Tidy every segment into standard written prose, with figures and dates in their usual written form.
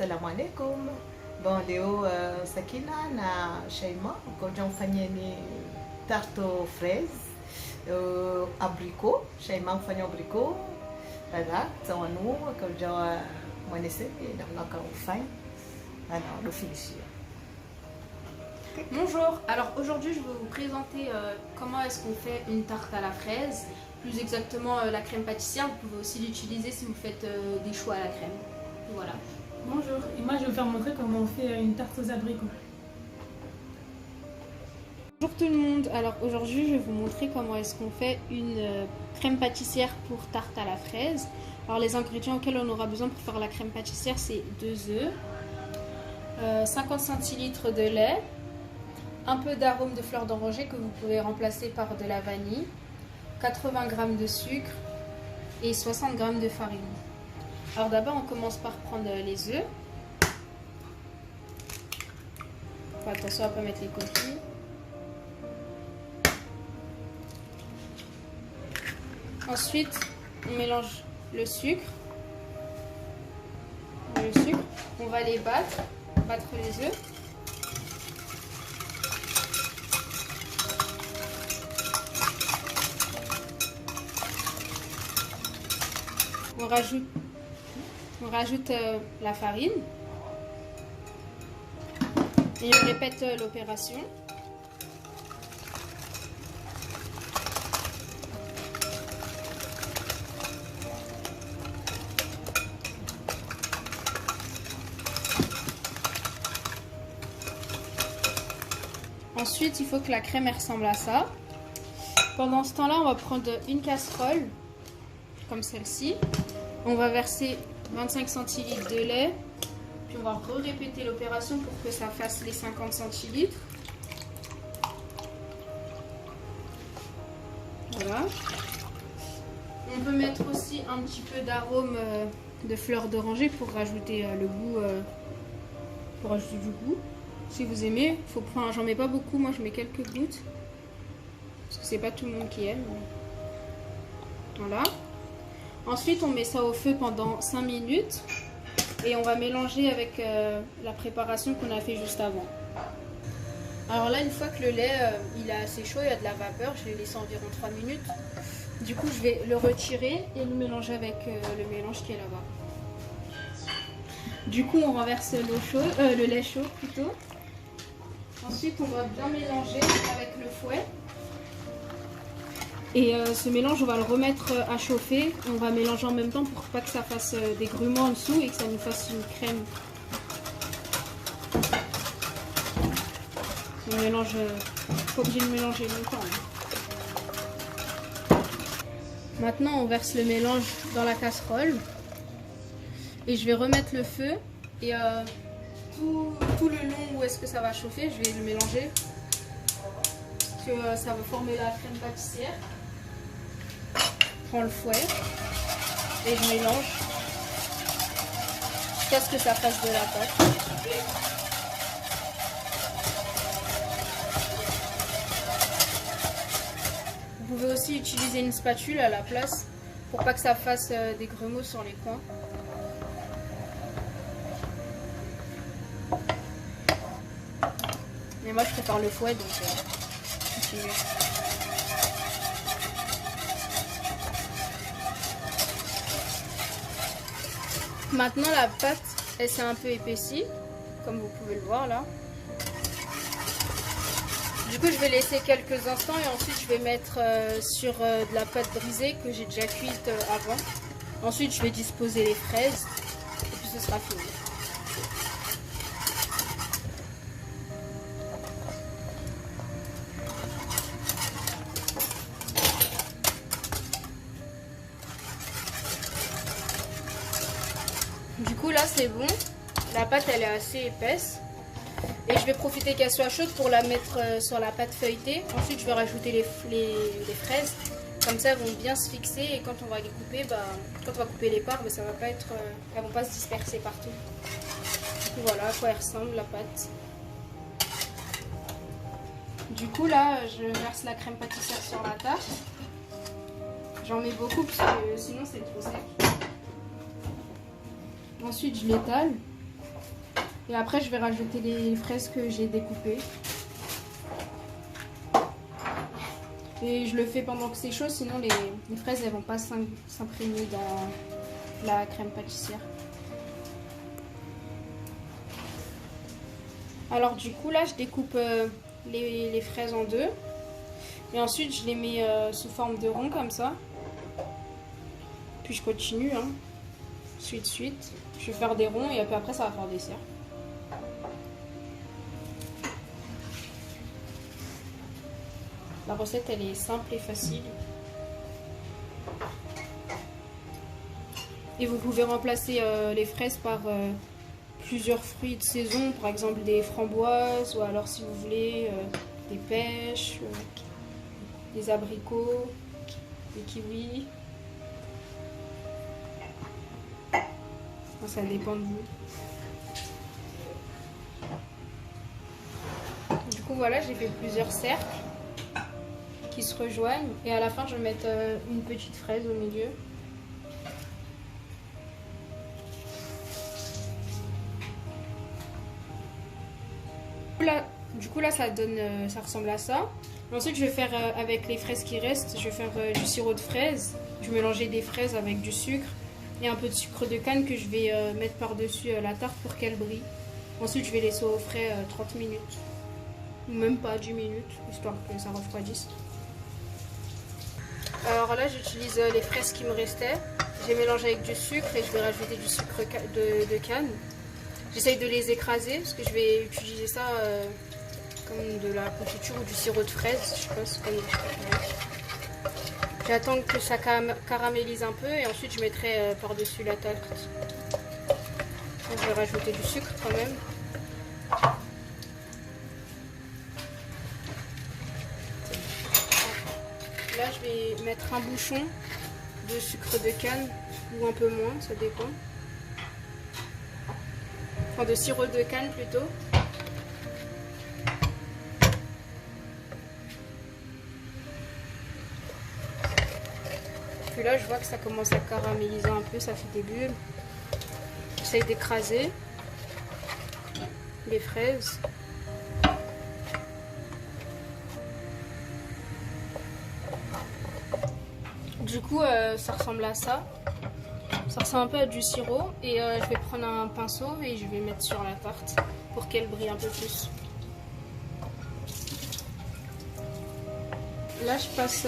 Assalamu alaikum. Bon, leo Sakina na Shaima ngoja mfanyeni tarte aux fraises abricot. Shaima mfanya abricot. Voilà, tawanu ngoja mwanese na ufanye. Alors, le finissez. Bonjour, alors aujourd'hui je vais vous présenter comment est-ce qu'on fait une tarte à la fraise, plus exactement la crème pâtissière. Vous pouvez aussi l'utiliser si vous faites des choux à la crème. Voilà. Bonjour, et moi je vais vous faire montrer comment on fait une tarte aux abricots. Bonjour tout le monde, alors aujourd'hui je vais vous montrer comment est-ce qu'on fait une crème pâtissière pour tarte à la fraise. Alors les ingrédients auxquels on aura besoin pour faire la crème pâtissière, c'est 2 œufs, 50 centilitres de lait, un peu d'arôme de fleur d'oranger que vous pouvez remplacer par de la vanille, 80 g de sucre et 60 g de farine. Alors d'abord on commence par prendre les œufs. Faut attention à ne pas mettre les coquilles. Ensuite on mélange le sucre. On va les battre les œufs. On rajoute la farine et on répète l'opération. Ensuite, il faut que la crème ressemble à ça. Pendant ce temps-là, on va prendre une casserole comme celle-ci. On va verser 25 centilitres de lait, puis on va répéter l'opération pour que ça fasse les 50 centilitres. Voilà. On peut mettre aussi un petit peu d'arôme de fleur d'oranger pour rajouter le goût, pour rajouter du goût. Si vous aimez, j'en mets pas beaucoup, moi je mets quelques gouttes parce que c'est pas tout le monde qui aime. Voilà. Ensuite, on met ça au feu pendant 5 minutes et on va mélanger avec la préparation qu'on a fait juste avant. Alors là, une fois que le lait il est assez chaud, il y a de la vapeur, je l'ai laissé environ 3 minutes. Du coup, je vais le retirer et le mélanger avec le mélange qui est là-bas. Du coup, on renverse le lait chaud plutôt. Ensuite, on va bien mélanger avec le fouet. Et ce mélange, on va le remettre à chauffer. On va mélanger en même temps pour pas que ça fasse des grumeaux en dessous et que ça nous fasse une crème. On mélange, pas obligé de mélanger longtemps. Maintenant, on verse le mélange dans la casserole. Et je vais remettre le feu. Et tout le long où est-ce que ça va chauffer, je vais le mélanger. Parce que ça va former la crème pâtissière. Je prends le fouet et je mélange jusqu'à ce que ça fasse de la pâte. Vous pouvez aussi utiliser une spatule à la place pour pas que ça fasse des grumeaux sur les coins. Mais moi je prépare le fouet donc c'est mieux. Maintenant la pâte, elle s'est un peu épaissie, comme vous pouvez le voir là. Du coup je vais laisser quelques instants et ensuite je vais mettre sur de la pâte brisée que j'ai déjà cuite avant. Ensuite je vais disposer les fraises et puis ce sera fini. Du coup là c'est bon, la pâte elle est assez épaisse et je vais profiter qu'elle soit chaude pour la mettre sur la pâte feuilletée. Ensuite je vais rajouter les fraises, comme ça elles vont bien se fixer et quand on va les couper, quand on va couper les parts, ça va pas être, elles vont pas se disperser partout. Du coup voilà à quoi elle ressemble la pâte. Du coup là je verse la crème pâtissière sur la tarte. J'en mets beaucoup parce que sinon c'est trop sec. Ensuite je l'étale. Et après, je vais rajouter les fraises que j'ai découpées. Et je le fais pendant que c'est chaud, sinon les fraises elles vont pas s'imprégner dans la crème pâtissière. Alors du coup là je découpe les fraises en deux. Et ensuite je les mets sous forme de rond comme ça. Puis je continue, hein. Suite. Je vais faire des ronds et après ça va faire des cercles. La recette elle est simple et facile. Et vous pouvez remplacer les fraises par plusieurs fruits de saison, par exemple des framboises ou alors si vous voulez des pêches, des abricots, des kiwis. Ça dépend de vous. Du coup voilà, j'ai fait plusieurs cercles qui se rejoignent et à la fin je vais mettre une petite fraise au milieu. Du coup là ça donne, ça ressemble à ça. Ensuite je vais faire avec les fraises qui restent, je vais faire du sirop de fraise. Je vais mélanger des fraises avec du sucre et un peu de sucre de canne que je vais mettre par dessus la tarte pour qu'elle brille. Ensuite je vais laisser au frais 30 minutes. Ou même pas 10 minutes, histoire que ça refroidisse. Alors là j'utilise les fraises qui me restaient. J'ai mélangé avec du sucre et je vais rajouter du sucre de canne. J'essaye de les écraser parce que je vais utiliser ça comme de la confiture ou du sirop de fraise. Je sais pas ce qu'on. J'attends que ça caramélise un peu et ensuite je mettrai par-dessus la tarte. Je vais rajouter du sucre quand même. Là je vais mettre un bouchon de sucre de canne ou un peu moins, ça dépend. Enfin de sirop de canne plutôt. Puis là je vois que ça commence à caraméliser un peu, ça fait des bulles. J'essaye d'écraser les fraises. Du coup ça ressemble à ça. Ça ressemble un peu à du sirop et je vais prendre un pinceau et je vais mettre sur la tarte pour qu'elle brille un peu plus. Là je passe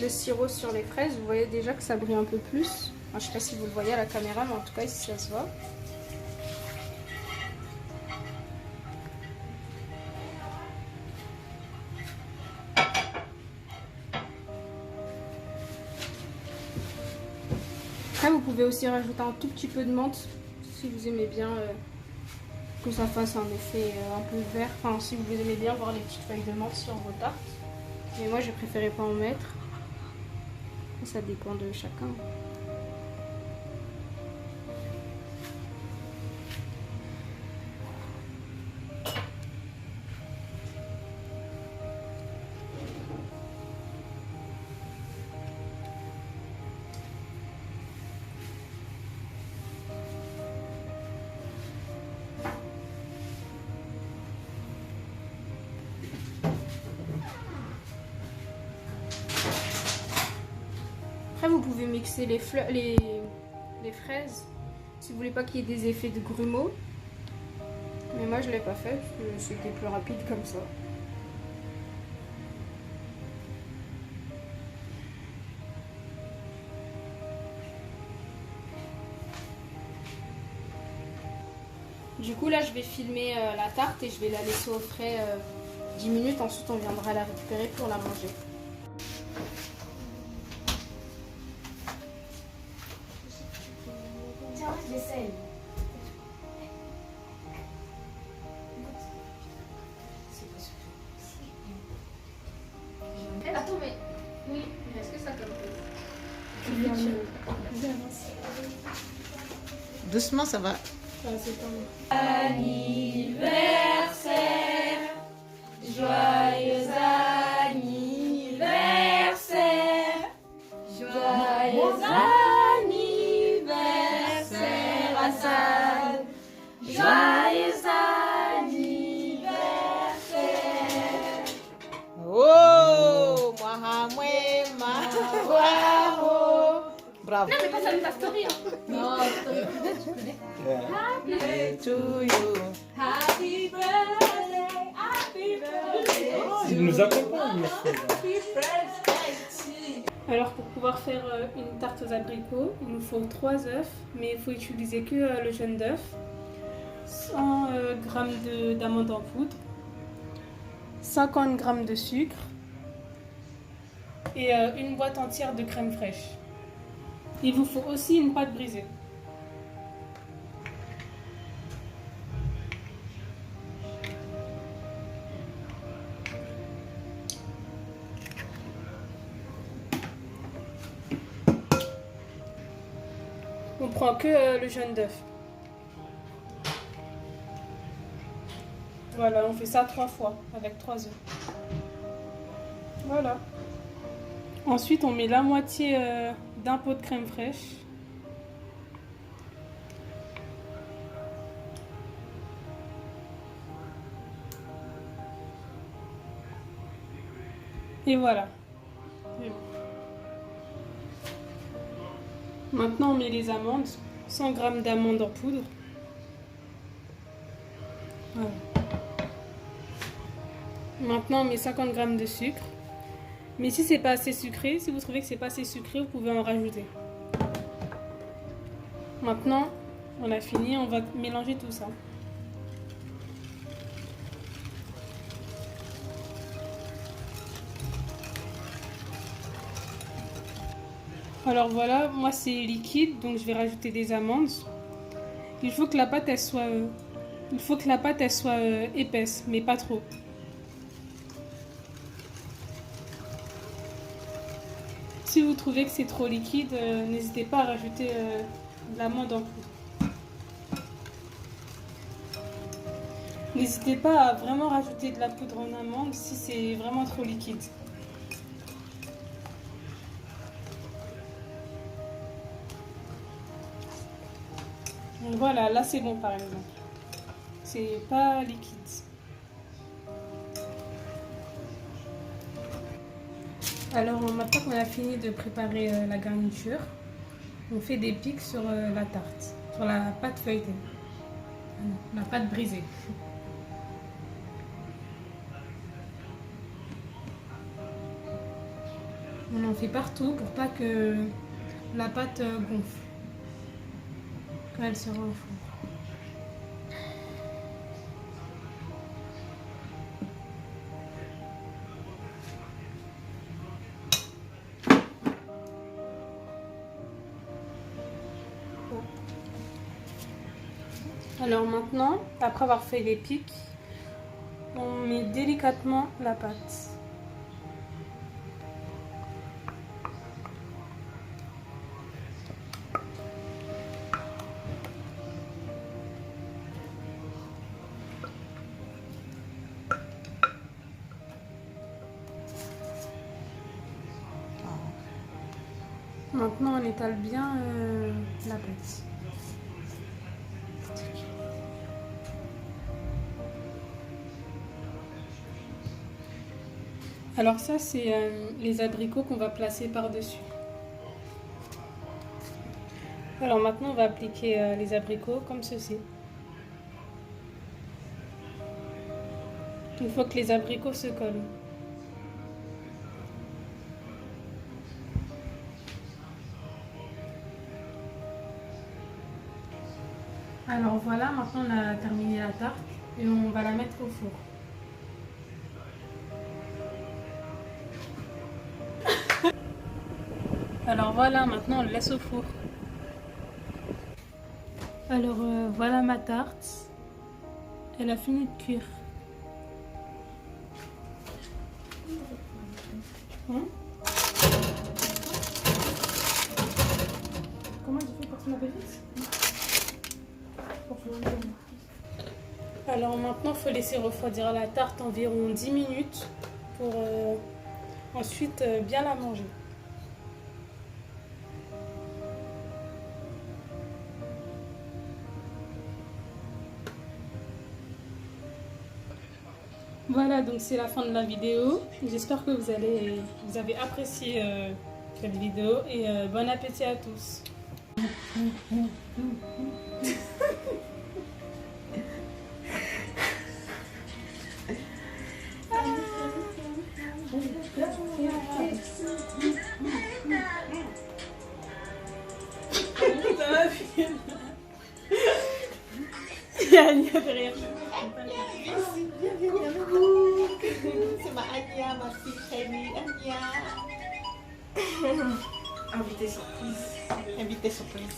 le sirop sur les fraises, vous voyez déjà que ça brille un peu plus. Enfin, je sais pas si vous le voyez à la caméra mais en tout cas ici ça se voit. Après vous pouvez aussi rajouter un tout petit peu de menthe si vous aimez bien que ça fasse un effet un peu vert. Enfin si vous aimez bien voir les petites feuilles de menthe sur vos tartes. Mais moi j'ai préféré pas en mettre. Ça dépend de chacun. Après vous pouvez mixer les fraises si vous voulez pas qu'il y ait des effets de grumeaux. Mais moi je l'ai pas fait parce que c'était plus rapide comme ça. Du coup là je vais filmer la tarte et je vais la laisser au frais 10 minutes, ensuite on viendra la récupérer pour la manger. Tiens, j'essaye. Attends, mais. Oui, mais est-ce que ça comme Doucement, ça va. Anniversaire, joyeux anniversaire, joyeux anniversaire Hassan, joyeux grave. Non, mais pas ça, ta story. Hein. Non, tu connais. Happy to you. Happy birthday, happy birthday. Il nous accompagne. Happy birthday to Alors pour pouvoir faire une tarte aux abricots, il nous faut 3 œufs, mais il faut utiliser que le jaune d'œuf, 100 g d'amandes en poudre, 50 g de sucre et une boîte entière de crème fraîche. Il vous faut aussi une pâte brisée. On prend que le jaune d'œuf. Voilà, on fait ça 3 fois avec 3 œufs. Voilà. Ensuite, on met la moitié d'un pot de crème fraîche. Et voilà. Maintenant, on met les amandes, 100 g d'amandes en poudre. Voilà. Maintenant, on met 50 g de sucre. Mais si c'est pas assez sucré, si vous trouvez que c'est pas assez sucré, vous pouvez en rajouter. Maintenant, on a fini, on va mélanger tout ça. Alors voilà, moi c'est liquide, donc je vais rajouter des amandes. Il faut que la pâte elle soit, épaisse, mais pas trop. Si vous trouvez que c'est trop liquide, n'hésitez pas à rajouter de l'amande en poudre. N'hésitez pas à vraiment rajouter de la poudre en amande si c'est vraiment trop liquide. Donc voilà, là c'est bon par exemple. C'est pas liquide. Alors maintenant qu'on a fini de préparer la garniture, on fait des pics sur la tarte, sur la pâte feuilletée, la pâte brisée. On en fait partout pour pas que la pâte gonfle quand elle sera au four. Alors maintenant, après avoir fait les pics, on met délicatement la pâte. Maintenant, on étale bien la pâte. Alors ça, c'est les abricots qu'on va placer par-dessus. Alors maintenant, on va appliquer les abricots comme ceci. Il faut que les abricots se collent. Alors voilà, maintenant on a terminé la tarte et on va la mettre au four. Alors voilà, maintenant on le laisse au four. Alors voilà ma tarte. Elle a fini de cuire. Comment tu fais pour te laver vite? Alors maintenant, il faut laisser refroidir la tarte environ 10 minutes pour ensuite bien la manger. Voilà, donc c'est la fin de la vidéo. J'espère que vous avez apprécié cette vidéo et bon appétit à tous. Il y a Anya derrière. C'est ma Anya, ma fille chérie, Anya. Invité surprise. Invité surprise.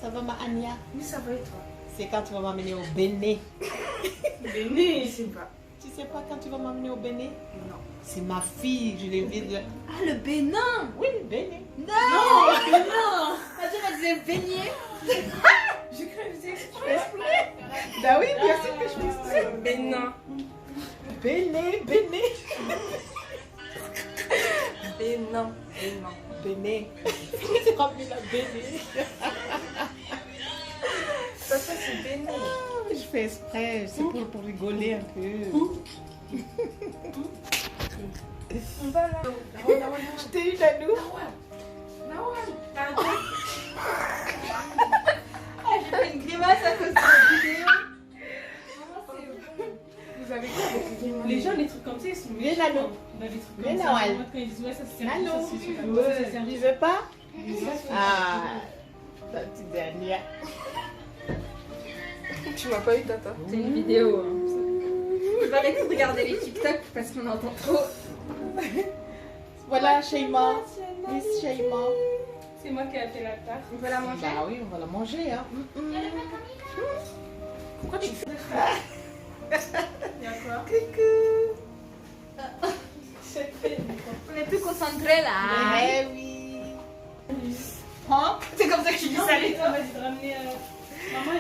Ça va ma Anya? Oui, ça va et toi? C'est quand tu vas m'amener au Bénin. Béné. Je sais pas. Tu sais pas quand tu vas m'amener au Bénin? Non. C'est ma fille, je l'ai vue de... Ah, le Bénin! Oui, le Bénin. Non! Non! Ah, tu vas dire baigner? Je crois que c'est Bah oui, bien sûr que je fais ça. Bénin. Bénin, Bénin. Bénin. Bénin. Bénin. Tu ramènes la Bénin. Ça, c'est Bénin. Je fais exprès, c'est pour rigoler un peu. On va là. Je t'ai eu, Nanou. J'ai fait une grimace à cause de la vidéo. Vous avez quoi? Les gens, les trucs comme ça, ils sont Viens, méchants. Lalo. Dans les trucs Viens, comme ça, Nawal. moi, quand ils disent ouais, ça c'est Nanou. ça c'est super bon, ça c'est Tu sérieux. veux pas? Ah, ta petite dernière. Tu m'as pas eu, Tata? C'est une vidéo. Je vais arrêter de regarder les TikTok parce qu'on entend trop. Voilà, Sheima. Miss Sheima. C'est moi qui ai fait la tarte. On va la manger. Bah oui, on va la manger, hein. Pourquoi tu fais ça? Il y a quoi? Coucou. On est plus concentrés là. Eh oui. Hein? C'est comme ça que tu dis ça, les Vas-y, te ramener. Maman,